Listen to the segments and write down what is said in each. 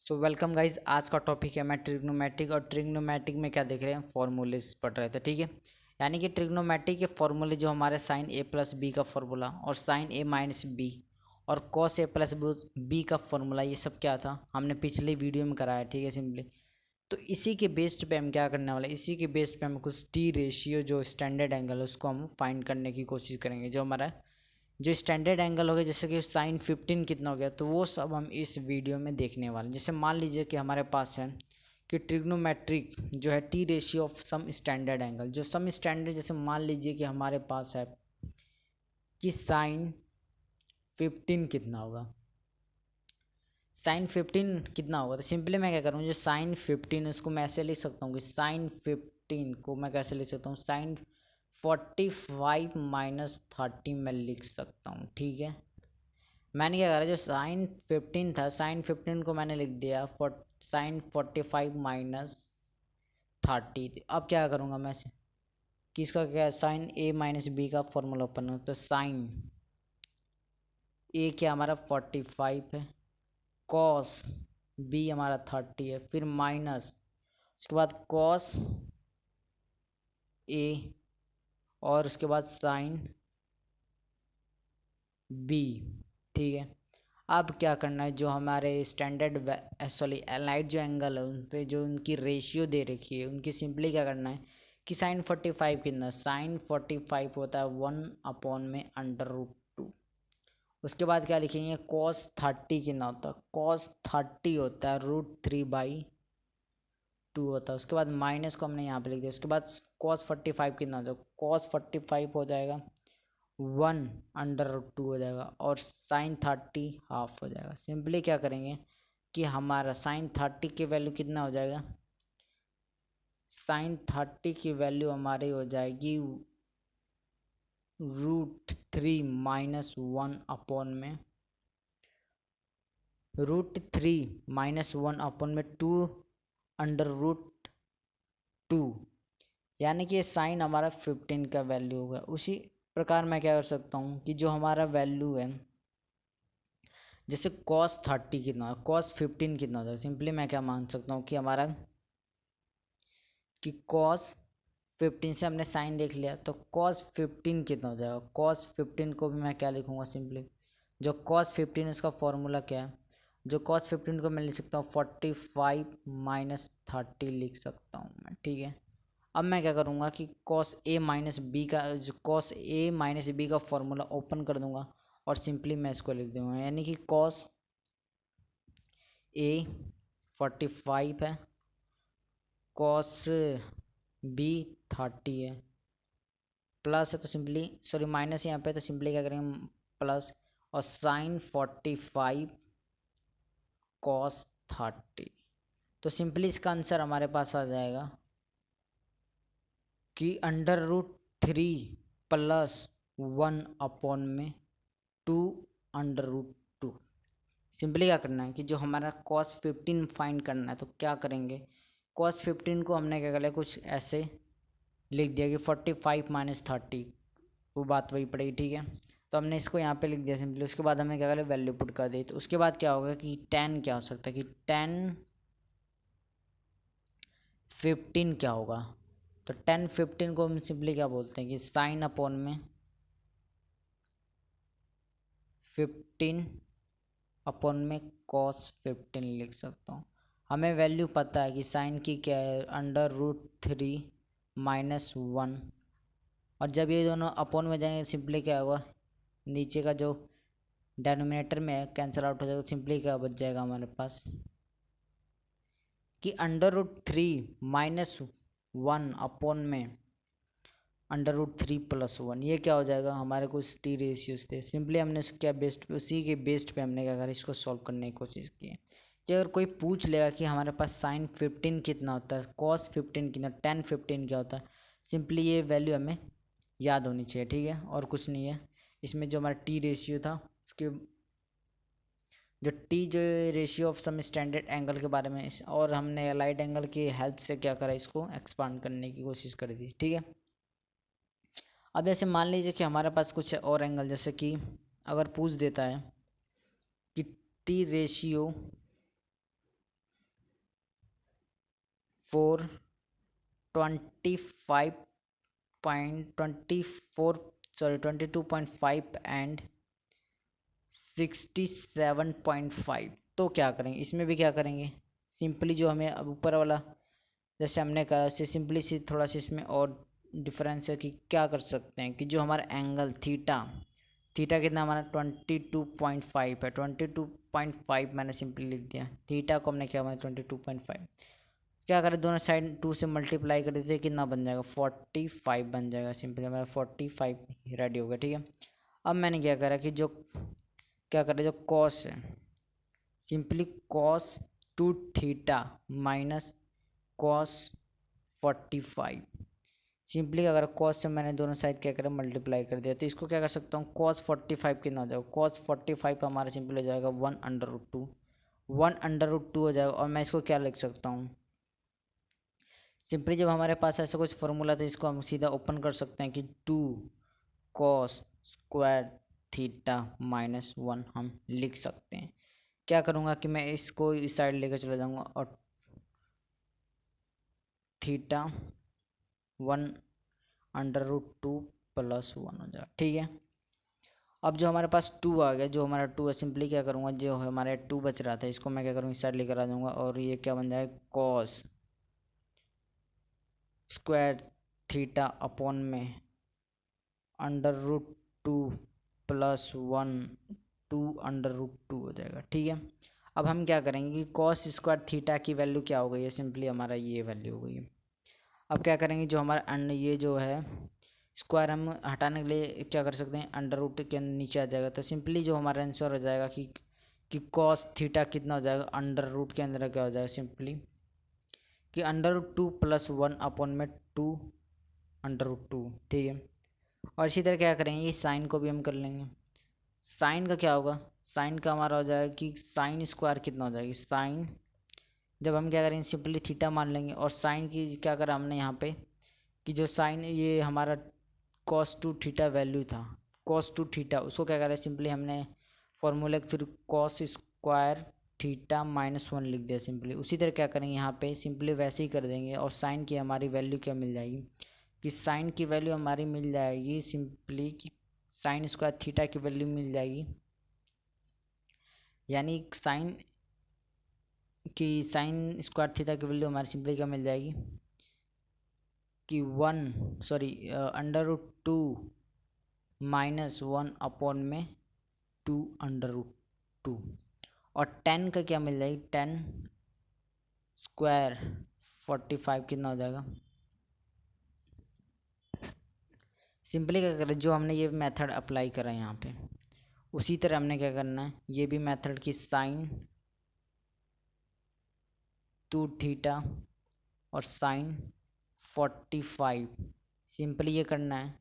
So welcome guys. आज का topic है मैं ट्रिग्नोमेट्रिक। और ट्रिग्नोमेट्रिक में क्या देख रहे हैं, फॉर्मूले पढ़ रहे थे। ठीक है, यानी कि ट्रिग्नोमेट्रिक के फॉर्मूले जो हमारे साइन ए प्लस बी का फॉर्मूला और साइन ए माइनस बी और कॉस ए प्लस बी का फॉर्मूला, ये सब क्या था हमने पिछले वीडियो में कराया। ठीक है, सिंपली तो इसी के बेस्ड पे हम क्या करने वाले, इसी के बेस्ड पे हम कुछ टी रेशियो जो स्टैंडर्ड एंगल है उसको हम फाइंड करने की कोशिश करेंगे। जो हमारा जो स्टैंडर्ड एंगल हो गया, जैसे कि साइन 15 कितना हो गया, तो वो सब हम इस वीडियो में देखने वाले हैं। जैसे मान लीजिए कि हमारे पास है कि ट्रिग्नोमेट्रिक जो है T ratio of some standard angle, जो सम स्टैंडर्ड, जैसे मान लीजिए कि हमारे पास है कि साइन 15 कितना होगा, साइन 15 कितना होगा। तो सिंपली मैं क्या करूँ, जो साइन 15 उसको मैं ऐसे लिख सकता हूँ कि साइन 15 को मैं कैसे लिख सकता हूँ, साइन 45 माइनस 30 मैं लिख सकता हूँ। ठीक है, मैंने क्या करा, जो साइन 15 था, साइन 15 को मैंने लिख दिया साइन 45 माइनस 30। अब क्या करूँगा मैं, किसका क्या, साइन ए माइनस बी का फॉर्मूला ओपन हो, तो साइन ए क्या हमारा 45 है, कॉस बी हमारा 30 है, फिर माइनस उसके बाद कॉस ए और उसके बाद साइन बी। ठीक है, अब क्या करना है, जो हमारे स्टैंडर्ड एलाइड जो एंगल है उन पे जो उनकी रेशियो दे रखी है, उनकी सिंपली क्या करना है कि साइन 45 कितना, साइन 45 होता है 1 में अंडर रूट 2। उसके बाद क्या लिखेंगे, कॉस 30 कितना होता है, कॉस 30 होता है √3/2 होता है। उसके बाद माइनस को हमने यहाँ पे लिख दिया। उसके बाद कॉस 45 कितना होता है, कॉस 45 हो जाएगा 1/√2 हो जाएगा और साइन 30 हाफ हो जाएगा। सिंपली क्या करेंगे कि हमारा साइन 30 की वैल्यू कितना हो जाएगा, साइन 30 की वैल्यू हमारी हो जाएगी √3 - 1 √3 - 1 2/√2, यानी कि साइन हमारा 15 का वैल्यू होगा। उसी प्रकार मैं क्या कर सकता हूँ कि जो हमारा वैल्यू है, जैसे कॉस 30 कितना है, कॉस 15 कितना हो जाएगा, सिंपली मैं क्या मान सकता हूँ कि हमारा कि कॉस 15 से हमने साइन देख लिया, तो कॉस 15 कितना हो जाएगा, कॉस 15 को भी मैं क्या लिखूँगा, सिंपली जो कॉस 15 उसका फॉर्मूला क्या है, जो कॉस 15 को मैं लिख सकता हूँ 45 माइनस 30 लिख सकता हूँ मैं। ठीक है, अब मैं क्या करूँगा कि कॉस ए माइनस बी का, जो कॉस ए माइनस बी का फॉर्मूला ओपन कर दूँगा और सिंपली मैं इसको लिख दूँगा, यानी कि कॉस ए 45 है, कॉस बी 30 है, प्लस है तो सिंपली, सॉरी माइनस यहाँ पे, तो सिंपली क्या करेंगे प्लस, और साइन 45 कॉस 30। तो सिंपली इसका आंसर हमारे पास आ जाएगा कि √3 + 1/√2 सिंपली क्या करना है कि जो हमारा कॉस 15 फाइंड करना है, तो क्या करेंगे, कॉस 15 को हमने क्या कर लिया, कुछ ऐसे लिख दिया कि 45 माइनस 30, वो बात वही पड़ेगी। ठीक है, तो हमने इसको यहाँ पे लिख दिया सिंपली। उसके बाद हमें क्या करें, वैल्यू पुट कर दी। तो उसके बाद क्या होगा कि tan क्या हो सकता है, कि tan 15 क्या होगा, तो tan 15 को हम सिंपली क्या बोलते हैं कि साइन अपॉन में 15/cos 15 लिख सकता हूँ। हमें वैल्यू पता है कि साइन की क्या है, √3 - 1, और जब ये दोनों अपॉन में जाएंगे सिंपली क्या होगा, नीचे का जो डेनोमिनेटर में है कैंसिल आउट हो जाएगा। सिंपली क्या बच जाएगा हमारे पास कि √3 - 1 अपॉन में √3 + 1, ये क्या हो जाएगा, हमारे कुछ टी रेशियोज थे। सिंपली हमने क्या बेस्ड पे, उसी के बेस्ड पे हमने क्या करा, इसको सॉल्व करने की कोशिश की है। कि अगर कोई पूछ लेगा कि हमारे पास साइन 15 कितना होता है, कॉस 15 कितना, tan 15 क्या होता है, सिंपली ये वैल्यू हमें याद होनी चाहिए। ठीक है, और कुछ नहीं है इसमें। जो हमारा टी रेशियो था उसके, जो टी जो ratio of some standard angle के बारे में और हमने अलाइड एंगल की हेल्प से क्या करा, इसको एक्सपांड करने की कोशिश कर दी। ठीक है, अब जैसे मान लीजिए कि हमारे पास कुछ और एंगल, जैसे कि अगर पूछ देता है कि टी रेशियो फोर 22.5 एंड 67.5। तो क्या करेंगे, इसमें भी क्या करेंगे, सिंपली जो हमें अब ऊपर वाला जैसे हमने कहा उससे सिंपली सी थोड़ा सा इसमें और डिफरेंस है कि क्या कर सकते हैं कि जो हमारा एंगल थीटा थीटा कितना हमारा 22.5 है, 22.5 मैंने सिंपली लिख दिया, थीटा को हमने क्या हमारा 22.5, क्या करें दोनों साइड 2 से मल्टीप्लाई कर देते हैं, कितना बन जाएगा 45 बन जाएगा, सिंपली हमारा 45 रेडी हो गया। ठीक है, अब मैंने क्या करा कि जो क्या करें जो कॉस है simply cos 2 theta minus cos 45, simply अगर कॉस से मैंने दोनों साइड क्या करें मल्टीप्लाई कर दिया तो इसको क्या कर सकता हूँ कॉस 45 कितना हो जाएगा, कॉस 45 हमारा सिंपली हो जाएगा 1/√2, 1/√2 हो जाएगा। और मैं इसको क्या लिख सकता हूँ, सिंपली जब हमारे पास ऐसा कुछ फॉर्मूला तो इसको हम सीधा ओपन कर सकते हैं कि 2 कॉस स्क्वायर थीटा माइनस 1 हम लिख सकते हैं। क्या करूँगा कि मैं इसको इस साइड लेकर चला जाऊँगा और थीटा 1/√2 + 1 हो जाएगा। ठीक है, अब जो हमारे पास 2 आ गया, जो हमारा 2 है सिंपली क्या करूँगा जो हमारे 2 बच रहा था इसको मैं क्या करूँगा इस साइड लेकर आ जाऊँगा और ये क्या बन जाएगा कॉस स्क्वायर थीटा अपॉन में √2 + 1 2/√2 हो जाएगा। ठीक है, अब हम क्या करेंगे कि कॉस स्क्वायर थीटा की वैल्यू क्या हो गई है, सिंपली हमारा ये वैल्यू हो गई है। अब क्या करेंगे जो हमारा ये जो है स्क्वायर हम हटाने के लिए क्या कर सकते हैं √2 के नीचे आ जाएगा, तो सिंपली जो हमारा आंसर हो जाएगा कि कॉस थीटा कितना हो जाएगा √2 के अंदर क्या हो जाएगा सिंपली कि √2 + 1 अपॉन में 2/√2। ठीक है, और इसी तरह क्या करेंगे साइन को भी हम कर लेंगे, साइन का क्या होगा, साइन का हमारा हो जाएगा कि साइन स्क्वायर कितना हो जाएगी, साइन जब हम क्या करेंगे सिंपली थीटा मान लेंगे और साइन की क्या करा हमने यहाँ पे कि जो साइन ये हमारा cos 2 थीटा वैल्यू था, cos 2 थीटा उसको क्या करें सिंपली हमने फॉर्मूले के थ्रू cos स्क्वायर थीटा -1 लिख दिया सिंपली। उसी तरह क्या करेंगे यहाँ पे सिंपली वैसे ही कर देंगे और साइन की हमारी वैल्यू क्या मिल जाएगी कि साइन की वैल्यू हमारी मिल जाएगी सिंपली कि साइन स्क्वायर थीटा की वैल्यू मिल जाएगी, यानी साइन स्क्वायर थीटा की वैल्यू हमारी सिंपली क्या मिल जाएगी कि √2 -1 अपॉन में 2/√2 और 10 का क्या मिल जाएगी 10 स्क्वायर 45 कितना हो जाएगा, सिंपली क्या करें जो हमने ये मेथड अप्लाई करा है यहाँ पे उसी तरह हमने क्या करना है ये भी मेथड की साइन 2 थीटा और साइन 45 सिंपली ये करना है।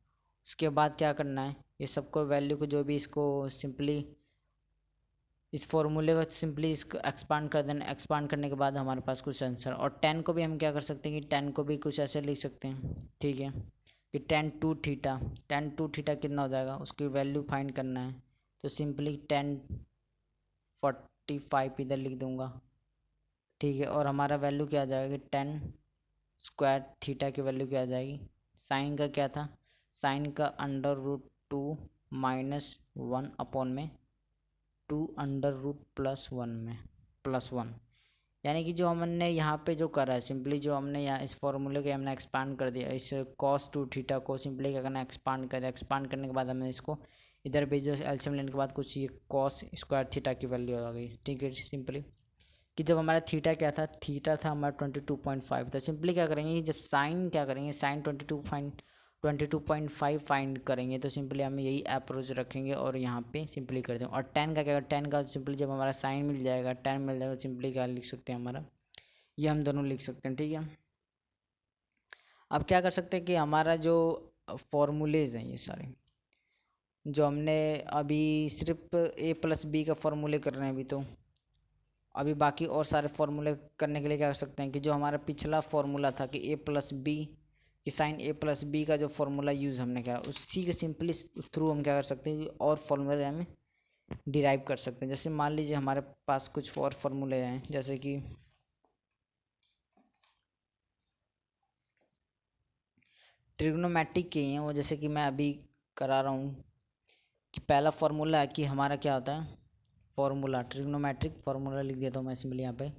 उसके बाद क्या करना है ये सबको वैल्यू को जो भी इसको सिंपली इस फॉर्मूले को सिंपली इसको एक्सपांड कर देना, एक्सपांड करने के बाद हमारे पास कुछ आंसर, और 10 को भी हम क्या कर सकते हैं कि 10 को भी कुछ ऐसे लिख सकते हैं। ठीक है, कि 10 2 थीटा कितना हो जाएगा उसकी वैल्यू फाइंड करना है, तो सिंपली 10 45 इधर लिख दूंगा। ठीक है, और हमारा वैल्यू क्या आ जाएगा 10 स्क्वायर थीटा की वैल्यू क्या आ जाएगी, साइन का क्या था साइन का √2 -1 अपॉन में 2/√+1 में +1, यानी कि जो हमने यहाँ पे जो करा है सिंपली जो हमने यहाँ इस फॉर्मूले के हमने एक्सपांड कर दिया, इस cos 2 थीटा को सिंपली क्या करना एक्सपांड कर दिया, एक्सपांड करने के बाद हमने इसको इधर भेज दिया एलसीएम लेने के बाद कुछ ये cos स्क्वायर थीटा की वैल्यू आ गई। ठीक है, सिंपली कि जब हमारा थीटा क्या था, थीटा था हमारा 22.5 था, सिंपली क्या करेंगे जब साइन क्या करेंगे साइन 22.5 फाइंड करेंगे तो सिंपली हम यही अप्रोच रखेंगे और यहाँ पे सिंपली कर देंगे। और 10 का क्या 10 का सिंपली जब हमारा साइन मिल जाएगा 10 मिल जाएगा सिंपली क्या लिख सकते हैं हमारा ये हम दोनों लिख सकते हैं। ठीक है, अब क्या कर सकते हैं कि हमारा जो फॉर्मूलेज हैं ये सारे जो हमने अभी सिर्फ a+b का फॉर्मूले कर रहे हैं अभी बाकी और सारे फॉर्मूले करने के लिए क्या कर सकते हैं कि जो हमारा पिछला फॉर्मूला था कि a+b कि साइन a+b का जो फॉर्मूला यूज़ हमने किया उसी के सिंपली थ्रू हम क्या कर सकते हैं कि और फॉर्मूले हमें डिराइव कर सकते हैं। जैसे मान लीजिए हमारे पास कुछ और फॉर्मूले हैं जैसे कि ट्रिग्नोमेट्रिक के हैं वो, जैसे कि मैं अभी करा रहा हूँ कि पहला फार्मूला है कि हमारा क्या होता है, फार्मूला ट्रिग्नोमेट्रिक फार्मूला लिख देता हूँ मैं सिंपली यहाँ पे।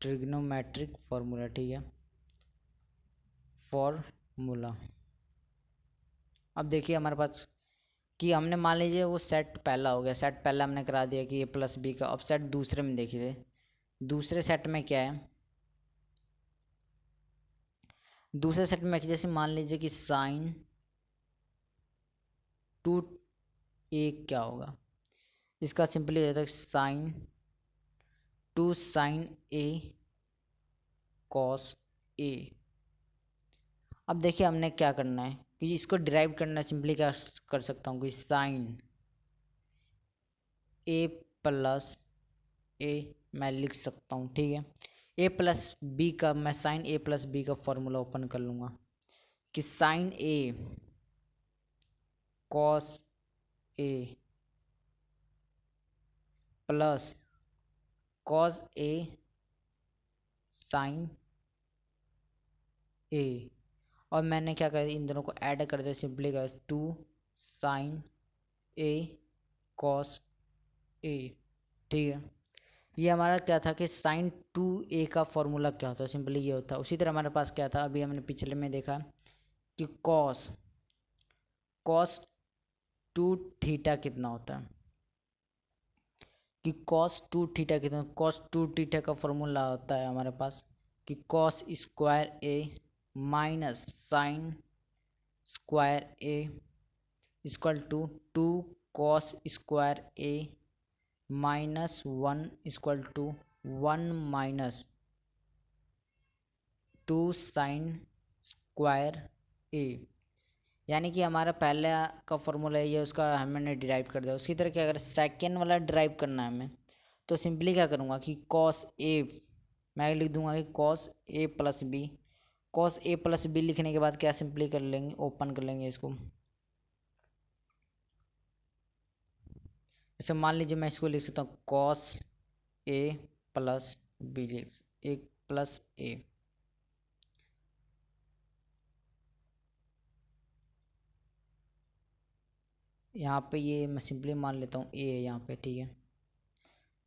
ट्रिग्नोमेट्रिक फार्मूला, ठीक है, फार्मूला। अब देखिए हमारे पास कि हमने मान लीजिए वो सेट पहला हो गया, सेट पहला हमने करा दिया कि ए प्लस बी का। अब सेट दूसरे में देखिए, दूसरे सेट में क्या है, दूसरे सेट में जैसे मान लीजिए कि साइन टू ए क्या होगा, इसका सिंपली हो जाता है sign to sign A cos A. अब देखिए हमने क्या करना है कि इसको डिराइव करना है, सिंपली क्या कर सकता हूँ कि साइन ए प्लस ए मैं लिख सकता हूँ, ठीक है। ए प्लस बी का मैं साइन ए प्लस बी का फॉर्मूला ओपन कर लूँगा कि sign A cos A plus cos A sign ए, और मैंने क्या कर इन दोनों को ऐड कर दिया, सिंपली कर to sign A cos A, ठीक है। ये हमारा क्या था कि साइन टू ए का फॉर्मूला क्या होता है, सिंपली ये होता है। उसी तरह हमारे पास क्या था, अभी हमने पिछले में देखा कि कॉस कॉस टू थीटा कितना होता है, कि कॉस टू थीटा कितना, कॉस टू थीटा का फॉर्मूला होता है हमारे पास कि cos square A minus sine square A equal to two cos square A minus one equal to one minus two sine square A. यानी कि हमारा पहले का फॉर्मूला ये उसका हमने डिराइव कर दिया। उसी तरह के अगर सेकेंड वाला डिराइव करना है हमें, तो सिंपली क्या करूँगा कि कॉस ए मैं लिख दूंगा कि cos A plus B. Cos A plus B लिखने के बाद क्या सिंपली कर लेंगे, ओपन कर लेंगे इसको। जैसे मान लीजिए मैं इसको लिख सकता हूँ cos A plus B, A plus ए, यहाँ पे ये मैं सिंपली मान लेता हूँ ए है यहाँ पे, ठीक है।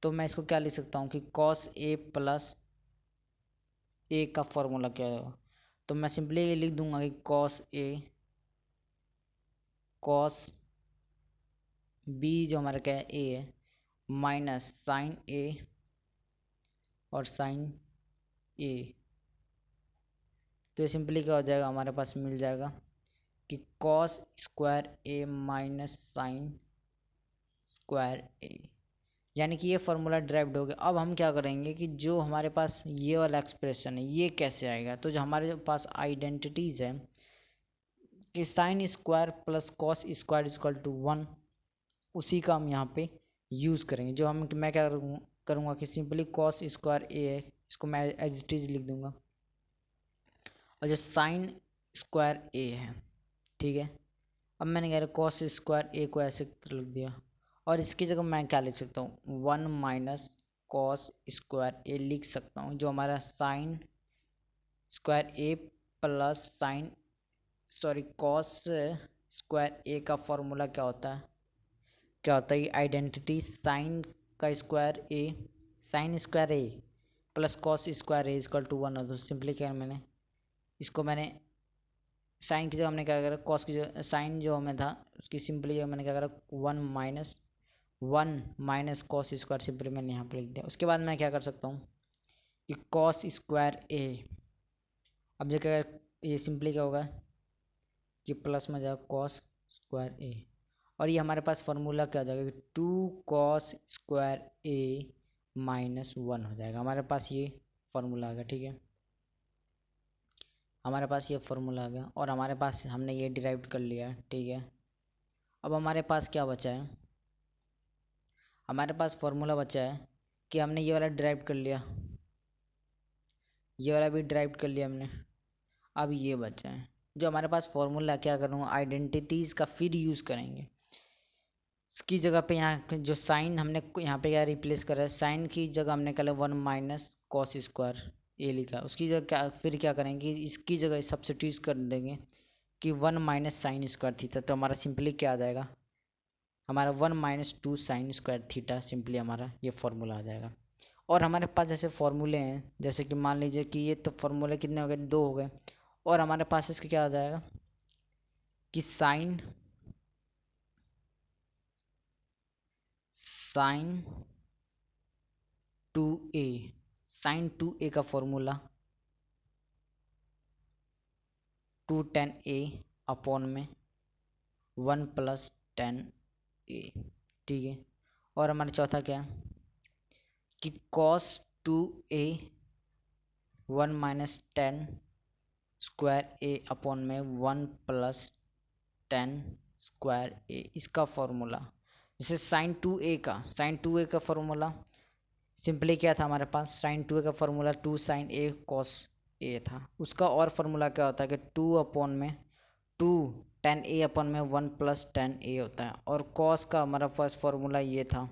तो मैं इसको क्या लिख सकता हूँ कि कॉस ए प्लस ए का फॉर्मूला क्या होगा, तो मैं सिंपली ये लिख दूंगा कि कॉस ए कॉस बी जो हमारा क्या है ए है माइनस साइन ए और साइन ए। तो ये सिंपली क्या हो जाएगा, हमारे पास मिल जाएगा कि cos square A minus sine square A. यानी कि ये फार्मूला ड्राइव्ड हो गया। अब हम क्या करेंगे कि जो हमारे पास ये वाला एक्सप्रेशन है ये कैसे आएगा, तो जो हमारे पास आइडेंटिटीज़ है कि sine square plus cos square equal to one, उसी का हम यहाँ पे यूज़ करेंगे। जो मैं क्या करूँगा कि सिंपली कॉस स्क्वायर ए है, इसको मैं एज इट इज़ लिख दूँगा, और जो साइन स्क्वायर ए है, ठीक है। अब मैंने कह रहा कॉस स्क्वायर ए को ऐसे लिख दिया, और इसकी जगह मैं क्या लिख सकता हूँ, one minus cos square A लिख सकता हूँ, जो हमारा sine square A plus sine sorry cos square A का फॉर्मूला क्या होता है, क्या होता है, आइडेंटिटी साइन का square A sine square A plus cos square A equal to one. तो सिंपली क्या मैंने इसको मैंने साइन की जगह हमने क्या करा, कॉस की जगह साइन जो हमें था उसकी सिंपली जगह मैंने क्या करा, one minus cos square simply मैंने यहाँ पर लिख दिया। उसके बाद मैं क्या कर सकता हूँ कि कॉस स्क्वायर ए, अब जो क्या ये सिंपली क्या होगा कि प्लस में जाएगा कॉस स्क्वायर ए, और ये हमारे पास फार्मूला क्या हो जाएगा कि टू कॉस स्क्वायर ए माइनस वन हो जाएगा। हमारे पास ये फार्मूला आ गया, ठीक है। हमारे पास ये फार्मूला आ गया और हमारे पास हमने ये डिराइव कर लिया है, ठीक है। अब हमारे पास क्या बचा है, हमारे पास फार्मूला बचा है कि हमने ये वाला डिराइव कर लिया, ये वाला भी डिराइव कर लिया हमने। अब ये बचा है जो हमारे पास फार्मूला, क्या करूँगा, आइडेंटिटीज़ का फिर यूज़ करेंगे। उसकी जगह पे यहाँ जो साइन हमने यहाँ पे क्या रिप्लेस करा है, साइन की जगह हमने कहा 1 माइनस कॉस स्क्वायर ए लिखा। उसकी जगह क्या फिर क्या करेंगे, इसकी जगह सब्स्टिट्यूट कर देंगे कि 1 माइनस साइन स्क्वायर थीटा। तो हमारा सिंपली क्या आ जाएगा, हमारा 1 minus 2 sine square theta, simply हमारा ये फॉर्मूला आ जाएगा। और हमारे पास जैसे फॉर्मूले हैं, जैसे कि मान लीजिए कि ये तो फॉर्मूले कितने हो गए, 2 हो गए। और हमारे पास इसके क्या आ जाएगा कि sign to A, sign to ए का फॉर्मूला 2 tan ए अपॉन में 1 प्लस tan ए, ठीक है। और हमारा चौथा क्या है कि cos 2a 1 minus tan square A upon में 1 प्लस tan स्क्वायर ए, इसका फॉर्मूला। जैसे साइन टू ए का फॉर्मूला सिंपली क्या था हमारे पास, साइन टू ए का formula 2 sign A cos A था। उसका और फार्मूला क्या होता है कि 2 अपॉन में 2 tan ए अपॉन में 1 प्लस tan ए होता है। और कॉस का हमारा फर्स्ट फार्मूला ये था,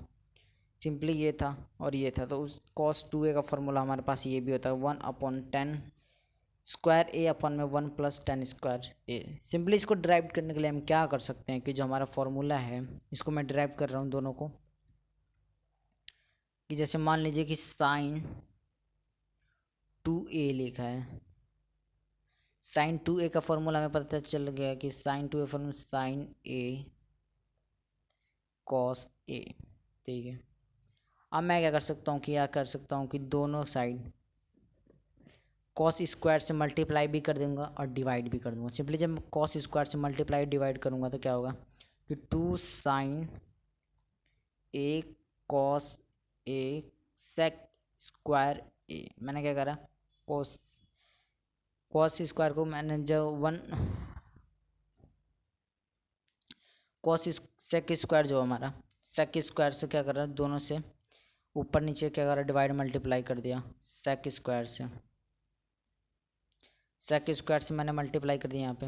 सिंपली ये था और ये था। तो उस कॉस 2a का फॉर्मूला हमारे पास ये भी होता है 1 अपॉन 10 स्क्वायर ए अपॉन में 1 प्लस 10 स्क्वायर ए। सिंपली इसको ड्राइव करने के लिए हम क्या कर सकते हैं कि जो हमारा फॉर्मूला है इसको मैं ड्राइव कर रहा हूँ दोनों को, कि जैसे मान लीजिए कि साइन 2a लिखा है, साइन 2a का फॉर्मूला हमें पता चल गया कि sign 2a formula sine A cos A, ठीक है। अब मैं क्या कर सकता हूँ कि दोनों साइड कॉस स्क्वायर से मल्टीप्लाई भी कर दूंगा और डिवाइड भी कर दूंगा। सिंपली जब मैं कॉस स्क्वायर से मल्टीप्लाई डिवाइड करूंगा तो क्या होगा कि 2 sign A cos A sec square ए। मैंने क्या करा, कॉस कॉस स्क्वायर को मैंने जो 1 कॉस सेक स्क्वायर जो हमारा सेक स्क्वायर से क्या कर रहा है, दोनों से ऊपर नीचे क्या कर रहा है, डिवाइड मल्टीप्लाई कर दिया। सेक स्क्वायर से मैंने मल्टीप्लाई कर दिया यहाँ पे।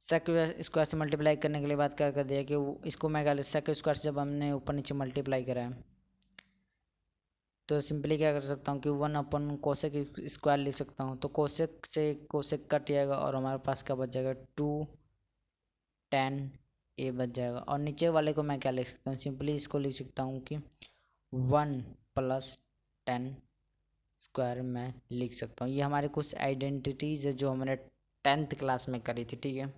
सेक स्क्वायर से मल्टीप्लाई करने के लिए बात क्या कर दिया कि इसको मैं क्या सेक स्क्वायर से जब हमने ऊपर नीचे मल्टीप्लाई करा है तो सिंपली क्या कर सकता हूँ कि 1 अपन कोसेक स्क्वायर लिख सकता हूँ। तो कोसेक से कोसेक कट जाएगा और हमारे पास क्या बच जाएगा 2 tan ए बच जाएगा। और नीचे वाले को मैं क्या लिख सकता हूँ, सिंपली इसको लिख सकता हूँ कि 1 प्लस 10 स्क्वायर मैं लिख सकता हूँ। ये हमारे कुछ आइडेंटिटीज़ है जो हमने 10th क्लास में करी थी, ठीक है।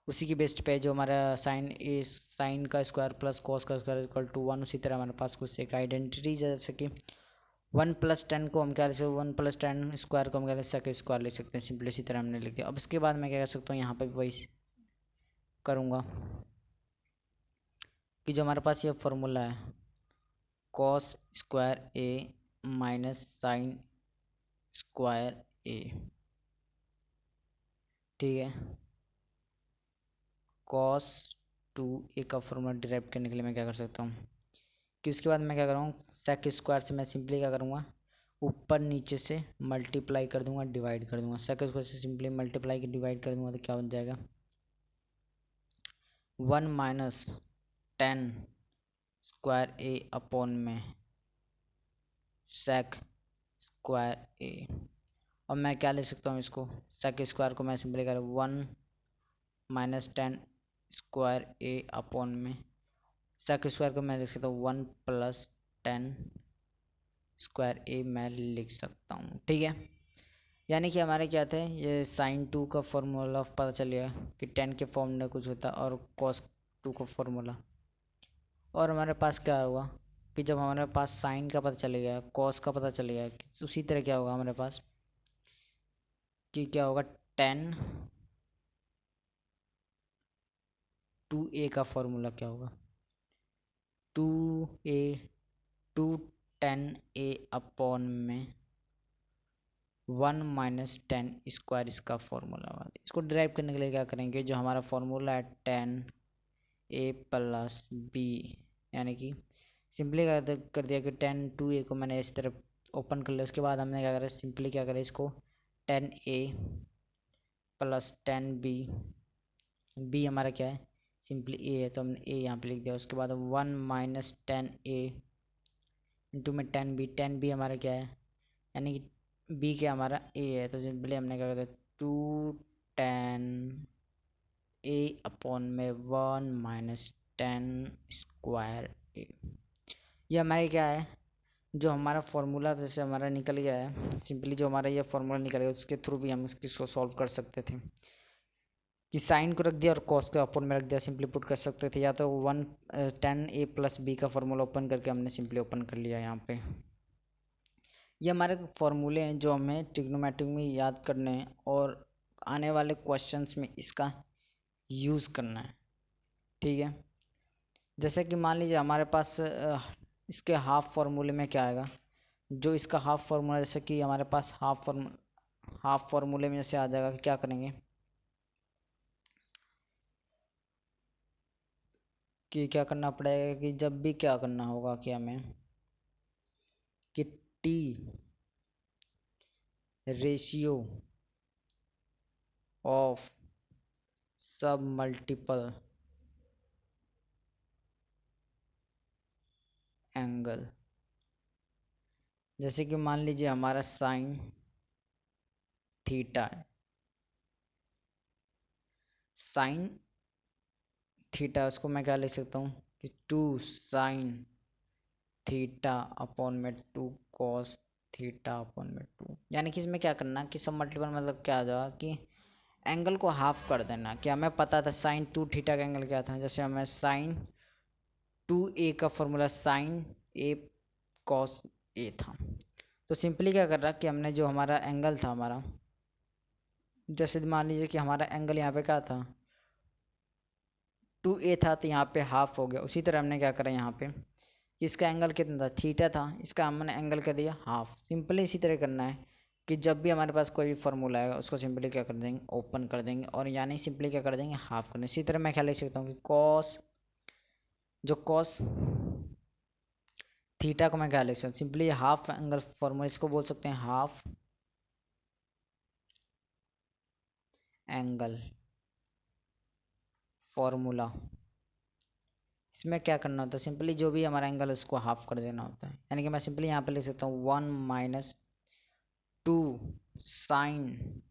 उसी की बेस्ट पे जो हमारा साइन का स्क्वायर प्लस कॉस का स्क्वायर इक्वल टू 1, उसी तरह हमारे पास कुछ एक आइडेंटिटीज है। जैसे कि 1 प्लस 10 को हम क्या लिख सकते हैं, 1 प्लस 10 स्क्वायर को हम क्या लिख सकते हैं, स्क्वायर लिख सकते हैं। सिंपली इसी तरह हमने लिख दिया। अब इसके बाद मैं क्या कर सकता हूँ, यहाँ पर भी वही करूँगा कि जो हमारे पास ये फॉर्मूला है कॉस स्क्वायर ए माइनस साइन स्क्वायर ए, ठीक है। कॉस 2a का फॉर्मूला डिराइव करने के लिए मैं क्या कर सकता हूँ कि उसके बाद मैं क्या करूँ, सेक स्क्वायर से मैं सिंपली क्या करूँगा, ऊपर नीचे से मल्टीप्लाई कर दूंगा, डिवाइड कर दूंगा। सेक स्क्वायर से सिंपली मल्टीप्लाई की डिवाइड कर दूंगा तो क्या बन जाएगा 1 माइनस 10 स्क्वायर ए अपॉन में सेक स्क्वायर ए। और मैं क्या ले सकता हूँ इसको, सेक स्क्वायर को मैं सिंपली कर 1 माइनस 10 स्क्वायर ए अपॉन में सेक स्क्वायर को मैं लिख सकता हूँ 1 प्लस 10 स्क्वायर ए मैं लिख सकता हूँ, ठीक है। यानी कि हमारे क्या थे, ये साइन 2 का फॉर्मूला पता चल गया कि 10 के फॉर्म में कुछ होता है और कॉस 2 का फॉर्मूला। और हमारे पास क्या होगा कि जब हमारे पास साइन का पता चल गया, कॉस का पता चल गया, उसी तरह क्या होगा हमारे पास कि क्या होगा 10 2a का फॉर्मूला क्या होगा 2a 2 10 a अपॉन में 1 माइनस 10 स्क्वायर इसका फॉर्मूला होगा। इसको डिराइव करने के लिए क्या करेंगे, जो हमारा फॉर्मूला है 10 a प्लस बी, यानी कि सिंपली कर दिया कि 10 2a को मैंने इस तरफ ओपन कर लिया। उसके बाद हमने क्या करा, सिंपली क्या करें इसको 10a प्लस 10b, b हमारा क्या है, सिंपली a है तो हमने a यहाँ पे लिख दिया। उसके बाद 1 माइनस 10a इंटू में 10b हमारा क्या है, यानी कि b क्या हमारा a है, तो सिंपली हमने क्या करते 2 10 a अपॉन में 1 माइनस 10 स्क्वायर a। ये हमारे क्या है, जो हमारा फॉर्मूला जैसे हमारा निकल गया है, सिंपली जो हमारा ये फॉर्मूला निकल गया उसके थ्रू भी हम इसको सॉल्व कर सकते थे कि साइन को रख दिया और कॉस को अपोन में रख दिया, सिंपली पुट कर सकते थे, या तो 10a प्लस बी का फॉर्मूला ओपन करके हमने सिंपली ओपन कर लिया यहाँ पे। ये हमारे फॉर्मूले हैं जो हमें ट्रिग्नोमेट्रिक में याद करने हैं और आने वाले क्वेश्चंस में इसका यूज़ करना है, ठीक है। जैसे कि मान लीजिए हमारे पास इसके हाफ फार्मूले में क्या आएगा, जो इसका हाफ फार्मूला, जैसे कि हमारे पास हाफ फार्मूले में जैसे आ जाएगा कि क्या करेंगे कि क्या करना पड़ेगा कि जब भी क्या करना होगा कि हमें कि टी रेशियो ऑफ सब मल्टीपल एंगल, जैसे कि मान लीजिए हमारा साइन थीटा है, साइन थीटा उसको मैं क्या लिख सकता हूँ कि 2 साइन थीटा अपॉन में 2 कॉस थीटा अपॉन में 2, यानी कि इसमें क्या करना कि सब मल्टीपल मतलब क्या आ जाएगा कि एंगल को हाफ कर देना। कि हमें पता था साइन 2 थीटा का एंगल क्या था, जैसे हमें साइन 2a का formula sine a cos a था, तो सिंपली क्या कर रहा कि हमने जो हमारा एंगल था हमारा, जैसे मान लीजिए कि हमारा एंगल यहाँ पे क्या था 2a था तो यहाँ पे हाफ हो गया। उसी तरह हमने क्या करा यहाँ पे कि इसका एंगल कितना था थीटा था, इसका हमने एंगल कर दिया हाफ। सिंपली इसी तरह करना है कि जब भी हमारे पास कोई भी फार्मूला आएगा उसको सिंपली क्या कर देंगे ओपन कर देंगे, और यानी सिंपली क्या कर देंगे हाफ कर देंगे। इसी तरह मैं क्या लिख सकता हूँ कि कॉस, जो कॉस थीटा को मैं क्या लिख सकता हूँ सिंपली हाफ एंगल फॉर्मूला, इसको बोल सकते हैं हाफ एंगल फॉर्मूला। इसमें क्या करना होता है सिंपली जो भी हमारा एंगल है उसको हाफ कर देना होता है, यानी कि मैं सिंपली यहाँ पे लिख सकता हूँ 1 minus 2 sine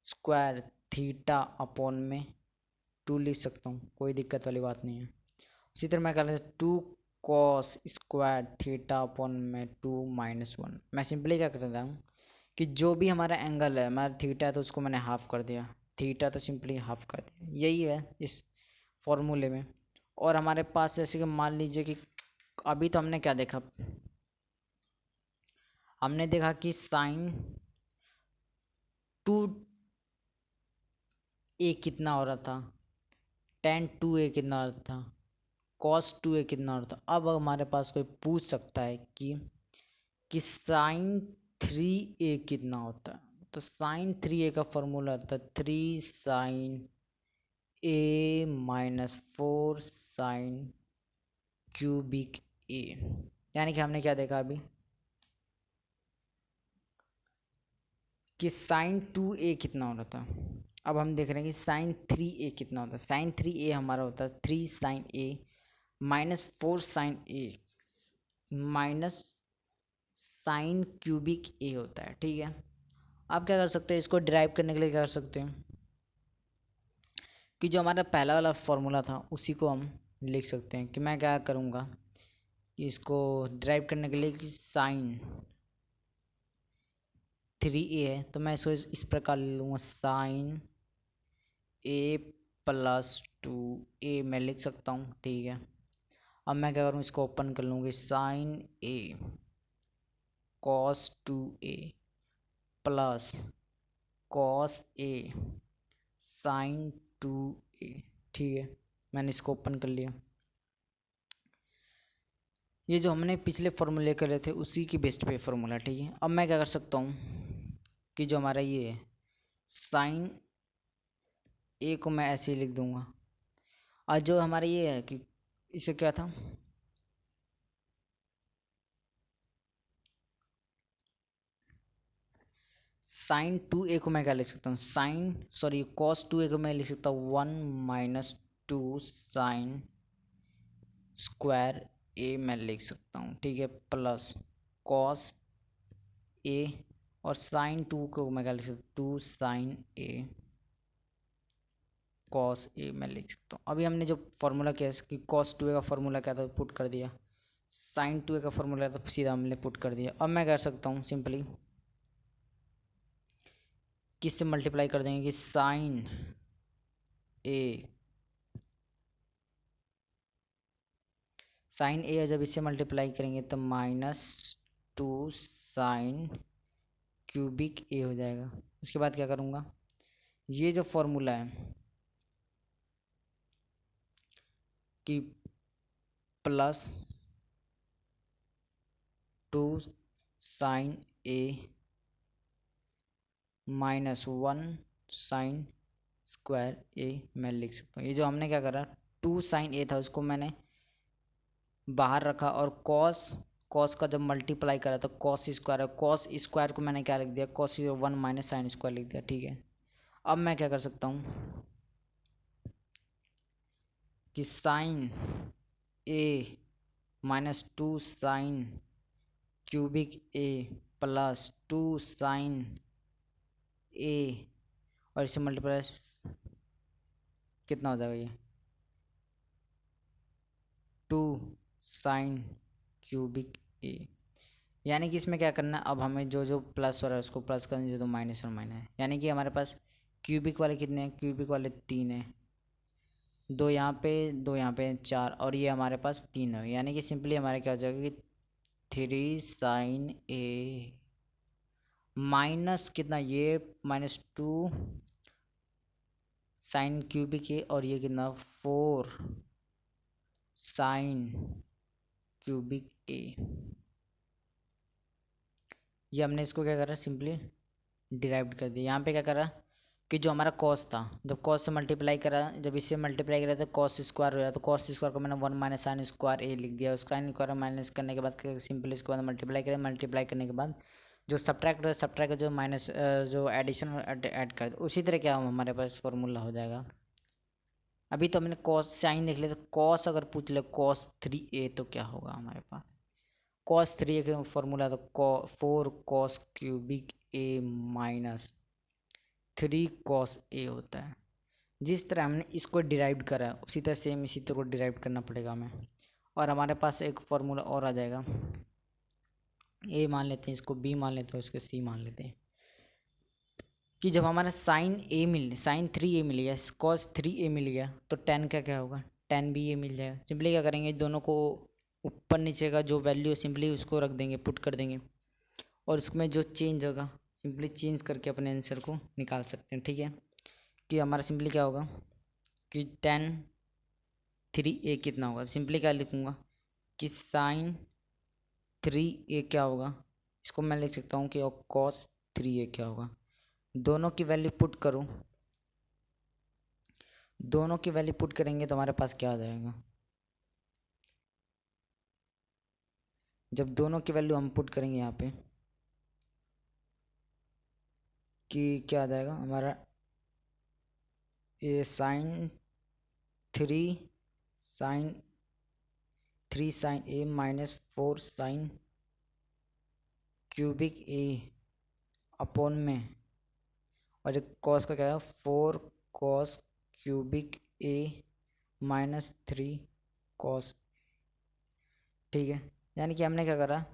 square theta upon में 2 लिख सकता हूँ, कोई दिक्कत वाली बात नहीं है। उसी तरह मैं कर लेता 2 कॉस स्क्वायर थीटा अपॉन में 2 माइनस 1। मैं सिंपली क्या कर देता हूँ कि जो भी हमारा एंगल है, हमारा थीटा है तो उसको मैंने हाफ कर दिया, थीटा तो सिंपली हाफ कर दिया, यही है इस फॉर्मूले में। और हमारे पास जैसे कि मान लीजिए कि अभी तो हमने क्या देखा, हमने देखा कि साइन 2a कितना हो रहा था, tan 2a कितना हो रहा था, cos 2a कितना हो रहा था। अब हमारे पास कोई पूछ सकता है कि साइन 3a कितना होता है, तो साइन 3a का फॉर्मूला होता है 3 sine a minus 4 sine cubic a। यानी कि हमने क्या देखा अभी कि साइन 2a कितना हो रहा था, अब हम देख रहे हैं कि साइन 3a कितना होता है। साइन 3a हमारा होता है 3 sine a minus 4 sine a minus sine cubic a होता है, ठीक है। आप क्या कर सकते हैं इसको डिराइव करने के लिए क्या कर सकते हैं कि जो हमारा पहला वाला फॉर्मूला था उसी को हम लिख सकते हैं। कि मैं क्या करूँगा कि इसको डिराइव करने के लिए कि साइन 3a है तो मैं इसको इस प्रकार ले लूँगा साइन a प्लस 2a मैं लिख सकता हूँ, ठीक है। अब मैं क्या करूँ इसको ओपन कर लूँगी sine a cos 2a plus cos a sine 2a, ठीक है। मैंने इसको ओपन कर लिया। ये जो हमने पिछले फॉर्मूले करे थे उसी की बेस्ट पे फॉर्मूला, ठीक है। अब मैं क्या कर सकता हूँ कि जो हमारा ये है साइन a को मैं ऐसे ही लिख दूँगा, और जो हमारा ये है कि इसे क्या था साइन 2a को मैं क्या लिख सकता हूँ, कॉस 2a को मैं लिख सकता हूँ 1 - 2 साइन स्क्वायर ए मैं लिख सकता हूँ, ठीक है, प्लस कॉस ए, और साइन 2 को मैं क्या लिख सकता हूँ, 2 साइन ए कॉस ए मैं लिख सकता हूँ। अभी हमने जो फॉर्मूला किया कि कॉस 2a का फॉर्मूला क्या था, पुट कर दिया, साइन 2a का फॉर्मूला था, सीधा हमने पुट कर दिया। अब मैं कर सकता हूँ सिंपली किससे मल्टीप्लाई कर देंगे कि साइन ए जब इससे मल्टीप्लाई करेंगे तो -2 साइन क्यूबिक ए हो जाएगा। उसके बाद क्या करूँगा, ये जो फॉर्मूला है कि +2 साइन ए -1 साइन स्क्वायर ए मैं लिख सकता हूँ। ये जो हमने क्या करा, 2 साइन ए था उसको मैंने बाहर रखा, और कॉस का जब मल्टीप्लाई करा तो कॉस स्क्वायर है, कॉस स्क्वायर को मैंने क्या लिख दिया, कॉस 1 - साइन स्क्वायर लिख दिया, ठीक है। अब मैं क्या कर सकता हूँ कि साइन ए -2 साइन क्यूबिक ए +2 साइन ए, और इसे मल्टीप्लाई कितना हो जाएगा, ये 2 साइन क्यूबिक ए। यानी कि इसमें क्या करना है, अब हमें जो जो प्लस हो रहा है उसको प्लस करना, जो जो माइनस और माइनस है। यानी कि हमारे पास क्यूबिक वाले कितने हैं, क्यूबिक वाले 3 हैं, 2 यहाँ पे, 2 यहाँ पे, 4, और ये हमारे पास 3 है। यानी कि सिंपली हमारे क्या हो जाएगा कि 3 साइन ए माइनस कितना, ये -2 साइन क्यूबिक ए, और ये कितना 4 साइन क्यूबिक ए। ये हमने इसको क्या करा, सिंपली डिराइव कर दिया। यहाँ पे क्या करा कि जो हमारा कॉस था, जब कॉस से मल्टीप्लाई करा, जब इससे मल्टीप्लाई करा तो कॉस स्क्वायर हो जाता, तो कॉस स्क्वायर को मैंने 1 - साइन स्क्वायर ए लिख दिया। उसका साइन स्क्वायर माइनस करने के बाद सिंपली इसके बाद मल्टीप्लाई करें, मल्टीप्लाई करने के बाद जो सब्ट्रैक्ट जो माइनस जो एडिशन ऐड कर दे, उसी तरह क्या हमारे पास फॉर्मूला हो जाएगा। अभी तो हमने कॉस साइन देख लिया, तो कॉस अगर पूछ ले cos 3a तो क्या होगा हमारे पास, cos 3a का फॉर्मूला तो 4 cos cubic a -3 cos a होता है। जिस तरह हमने इसको डिराइव करा उसी तरह सेम इसी तरह को डिराइव करना पड़ेगा हमें, और हमारे पास एक फार्मूला और आ जाएगा। a मान लेते हैं, इसको b मान लेते हैं, इसको c मान लेते हैं, कि जब हमारा साइन 3a मिल गया, cos 3a मिल गया, तो tan का क्या होगा, tan भी ये मिल जाएगा। सिंपली क्या करेंगे, दोनों को ऊपर नीचे का जो वैल्यू सिंपली उसको रख देंगे, पुट कर देंगे, और उसमें जो चेंज होगा सिंपली चेंज करके अपने आंसर को निकाल सकते हैं, ठीक है। कि हमारा सिंपली क्या होगा कि tan 3a कितना होगा, सिंपली क्या लिखूँगा कि साइन 3a क्या होगा, इसको मैं लिख सकता हूँ कि और cos 3a क्या होगा। दोनों की वैल्यू पुट करो, दोनों की वैल्यू पुट करेंगे तो हमारे पास क्या आ जाएगा, जब दोनों की वैल्यू हम पुट करेंगे यहाँ पे कि क्या आ जाएगा हमारा, ये साइन 3 साइन ए -4 साइन क्यूबिक ए अपॉन में, और एक कॉस का क्या है 4 कॉस क्यूबिक ए -3 कॉस, ठीक है। यानी कि हमने क्या करा,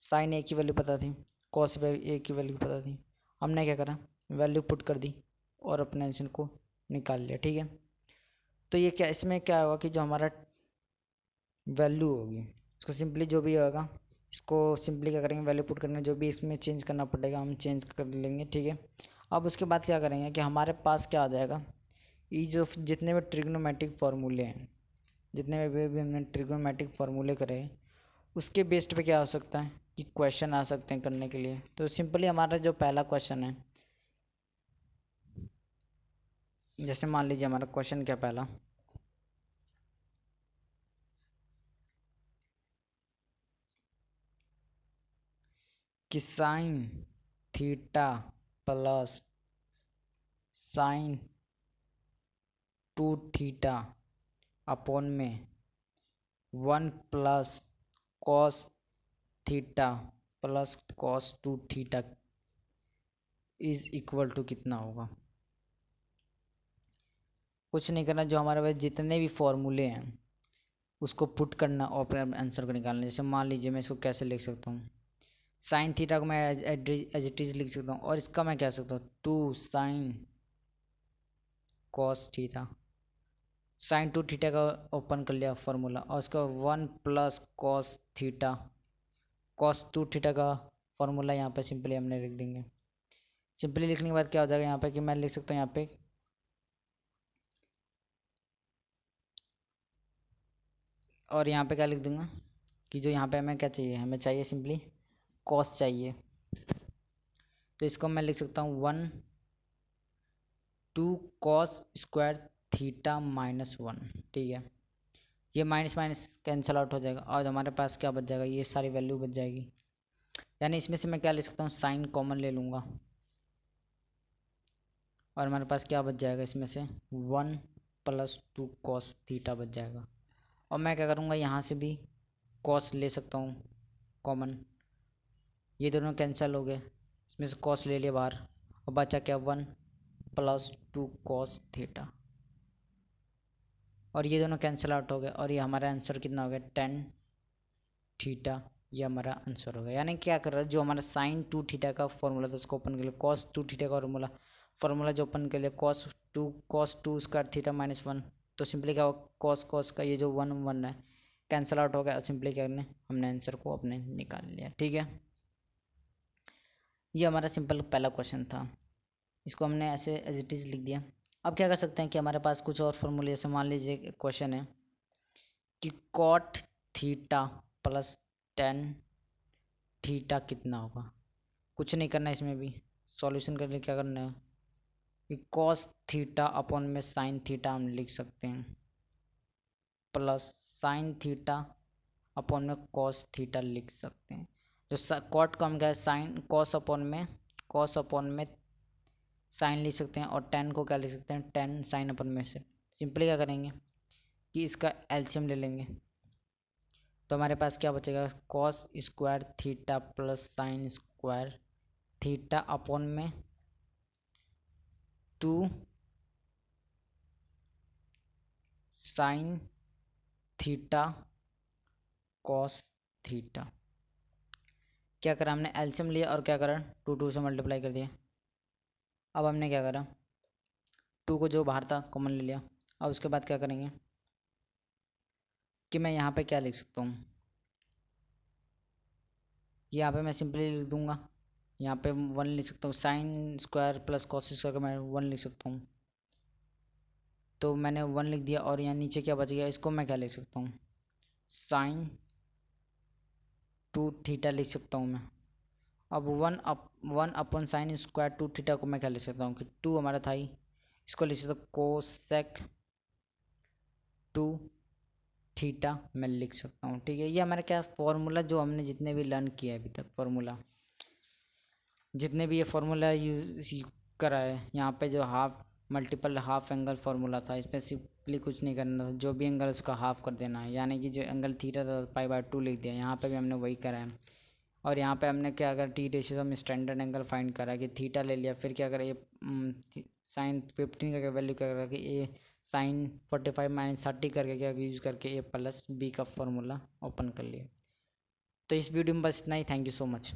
साइन ए की वैल्यू पता थी, कॉस ए की वैल्यू पता थी, हमने क्या करा वैल्यू पुट कर दी और अपने आंसर को निकाल लिया, ठीक है। तो ये क्या, इसमें क्या होगा कि जो हमारा वैल्यू होगी इसको सिंपली जो भी होगा इसको सिंपली क्या करेंगे, वैल्यू पुट करेंगे, जो भी इसमें चेंज करना पड़ेगा हम चेंज कर लेंगे, ठीक है। अब उसके बाद क्या करेंगे कि हमारे पास क्या आ जाएगा, ये जो जितने भी ट्रिग्नोमेट्रिक फार्मूले हैं, जितने भी हमने ट्रिग्नोमेट्रिक फार्मूले करे उसके बेस्ड पे क्या हो सकता है कि क्वेश्चन आ सकते हैं करने के लिए। तो सिंपली हमारा जो पहला क्वेश्चन है, जैसे मान लीजिए हमारा क्वेश्चन क्या पहला, कि sine theta plus sine 2 theta upon में 1 plus cos theta plus cos 2 theta is equal to कितना होगा। कुछ नहीं करना, जो हमारे पास जितने भी फॉर्मूले हैं उसको पुट करना और अपने आंसर को निकालना। जैसे मान लीजिए मैं इसको कैसे लिख सकता हूँ, साइन थीटा को मैं एज इट इज लिख सकता हूँ, और इसका मैं कह सकता हूँ 2 sine cos theta. Sine 2 theta का ओपन कर लिया फॉर्मूला, और उसका 1 plus cos theta, cos 2 theta का फॉर्मूला यहाँ पे सिंपली हमने लिख देंगे। सिंपली लिखने के बाद क्या हो जाएगा यहाँ पे कि मैं लिख सकता हूँ यहाँ पे और यहाँ पे क्या लिख दूंगा कि जो यहाँ पे हमें क्या चाहिए, हमें चाहिए सिंपली कॉस चाहिए। तो इसको मैं लिख सकता हूँ 1 2 कॉस स्क्वायर थीटा माइनस 1। ठीक है, ये माइनस माइनस कैंसिल आउट हो जाएगा और हमारे पास क्या बच जाएगा, ये सारी वैल्यू बच जाएगी। यानी इसमें से मैं क्या ले सकता हूँ, साइन कॉमन ले लूँगा और हमारे पास क्या बच जाएगा, इसमें से 1 प्लस 2 कॉस थीटा बच जाएगा। और मैं क्या करूँगा, यहाँ से भी कॉस ले सकता हूँ कॉमन, ये दोनों कैंसिल हो गए, इसमें से कॉस ले लिया बाहर और बचा क्या 1 प्लस 2 कॉस थीटा, और ये दोनों कैंसिल आउट हो गए और ये हमारा आंसर कितना हो गया 10 थीटा। ये हमारा आंसर हो गया। यानी क्या कर रहा है, जो हमारा साइन 2 थीटा का फॉर्मूला था उसको ओपन कर लिया, कॉस 2 थीटा का फॉर्मूला जो ओपन कर लिया cos two square theta minus 1। तो सिंपली क्या होगा, कॉस का ये जो 1 1 है कैंसिल आउट हो गया और सिंपली क्या करने हमने आंसर को अपने निकाल लिया। ठीक है, ये हमारा सिंपल पहला क्वेश्चन था, इसको हमने ऐसे एज इट इज़ लिख दिया। अब क्या कर सकते हैं कि हमारे पास कुछ और फॉर्मूले, जैसे मान लीजिए क्वेश्चन है कि कॉट थीटा प्लस 10 थीटा कितना होगा। कुछ नहीं करना, इसमें भी सॉल्यूशन करने क्या करना है कि कॉस थीटा अपॉन में साइन थीटा हम लिख सकते हैं प्लस साइन थीटा अपॉन में कॉस थीटा लिख सकते हैं। जो कॉट का हम क्या है साइन कॉस अपॉन में साइन लिख सकते हैं और 10 को क्या लिख सकते हैं 10 साइन अपन में से। सिंपली क्या करेंगे कि इसका एलसीएम ले लेंगे, तो हमारे पास क्या बचेगा cos square theta plus sine square theta upon में 2 साइन थीटा कॉस थीटा। क्या करा हमने एलसीएम लिया और क्या करा 2 से मल्टीप्लाई कर दिया। अब हमने क्या करा 2 को जो बाहर था कॉमन ले लिया। अब उसके बाद क्या करेंगे कि मैं यहाँ पे क्या लिख सकता हूँ, यहाँ पे मैं सिंपली लिख दूँगा, यहाँ पे 1 लिख सकता हूँ, sign square plus cos square का मैं 1 लिख सकता हूँ। तो मैंने 1 लिख दिया और यहाँ नीचे क्या बच गया, इसको मैं क्या लिख सकता हूँ साइन 2 थीटा लिख सकता हूँ मैं। अब 1 अपॉन साइन स्क्वायर 2 थीटा को मैं क्या लिख सकता हूँ कि 2 हमारा था ही, इसको लिख सकता हूँ कोसेक 2 थीटा मैं लिख सकता हूँ। ठीक है, ये हमारा क्या फॉर्मूला जो हमने जितने भी लर्न किया है अभी तक, फॉर्मूला जितने भी ये फार्मूला यूज करा है, यहाँ पे जो मल्टीपल हाफ एंगल फार्मूला था, इसमें सिंपली कुछ नहीं करना था, जो भी एंगल उसका हाफ कर देना है। यानी कि जो एंगल थीटा था π/2 लिख दिया, यहाँ पे भी हमने वही करा है। और यहाँ पे हमने क्या अगर टी रेशियो में स्टैंडर्ड एंगल फाइंड करा कि थीटा ले लिया, फिर क्या करा ये साइन 15 का वैल्यू क्या करा कि ए साइन 45 माइनस 30 करके क्या यूज़ करके ए प्लस बी का फॉर्मूला ओपन कर लिया। तो इस वीडियो में बस इतना ही। Thank you so much.